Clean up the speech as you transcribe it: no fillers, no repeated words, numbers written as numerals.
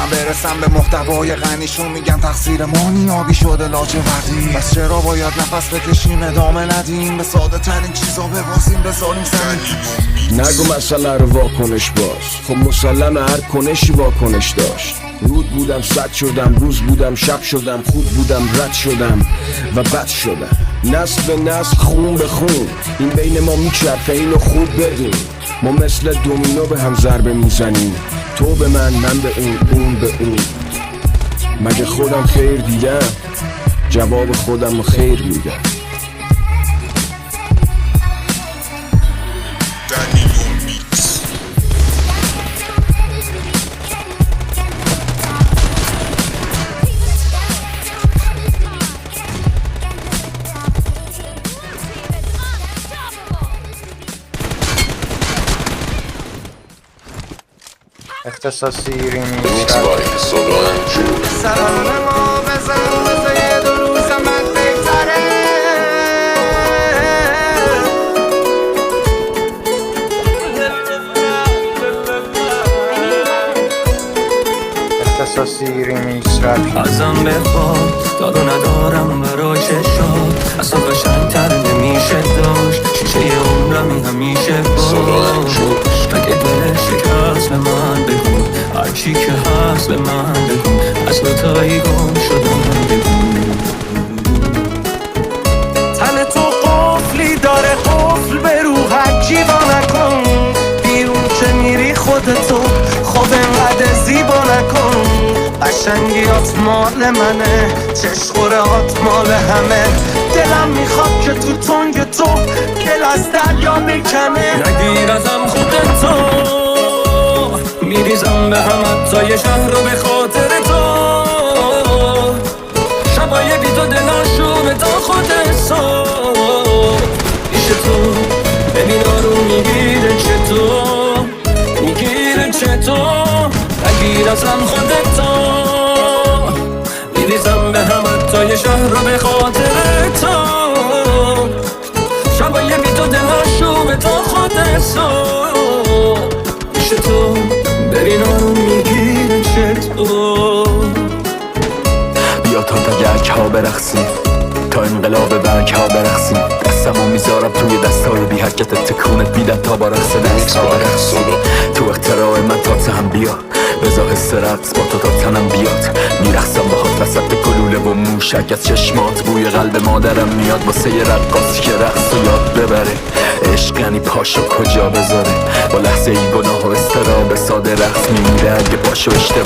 میرم برسم به محتوای غنیشون، میگن تقصیر ما نیابی شده لاجوردی. پس چرا باید نفس بکشیم ادامه ندیم، به ساده ترین چیزا ببازیم بذاریم زمین. نگو مسئله رو واکنش باز، خب مسلمه هر کنشی واکنش داشت. رود بودم صد شدم، روز بودم شب شدم، خوب بودم رد شدم و بد شدم. نسل به نسل خون به خون این بین ما میچرخه، اینو خوب بدون. ما مثل دومینو به هم ضربه میزنیم، تو به من به اون به اون. مگه خودم خیر دیدم؟ جواب خودم رو خیر میدم. اختصاصی ریمیکس سران ما بزن بزه دو روز من بگذره. اختصاصی ریمیکس رپ. ازم بخواد دادو ندارم برای چشات، اصلا قشنگ‌تر نمیشه داشت. شیشه عمرمی همیشه باش، مگه دلش شکست به من بگو، هرچی که هست به من بگو، از دوتایی گم شدم بگو. تن تو قفلی داره قفل به روحت جیبا نکن، بیرون که میری خودتو خب انقدر زیبا نکن. قشنگیات مال منه، چشخورهات مال همه. دلم میخواد که تو تنگ تو دل از دریا بکنه. نگیر ازم خودتو، میریزم به هم حتی شهر رو به خاطر تو. شبای بی تو دلاشو تا خودتو پیش تو ببین آروم میگیره چطور، میگیره چطور. نگیر ازم خودتو، میریزم به هم حتی شهر رو به خاطر تو. شبای بی تو دلاشو تا خودتو پیش تو ببین آروم میگیره چطور. بیا تا گرک ها برقصیم، تا انقلاب برگ ها برقصیم. دستمو میذارم توی دستای بی حرکت تکونت میدم تا با رقص دست ها برقصیم. تو اختراع من تا هم بیا، بزا حس رقص با تو تا تنم بیاد. میرقصم باهات وسط گلوله و موشک از چشمات، بوی قلب مادرم میاد واسه یه رقاصی که رقص و یاد ببره. عشق یعنی پاشو کجا بذاره، با لحظه ای گناه و استراب ساده رقص میمیره اگه پاشو اشتباه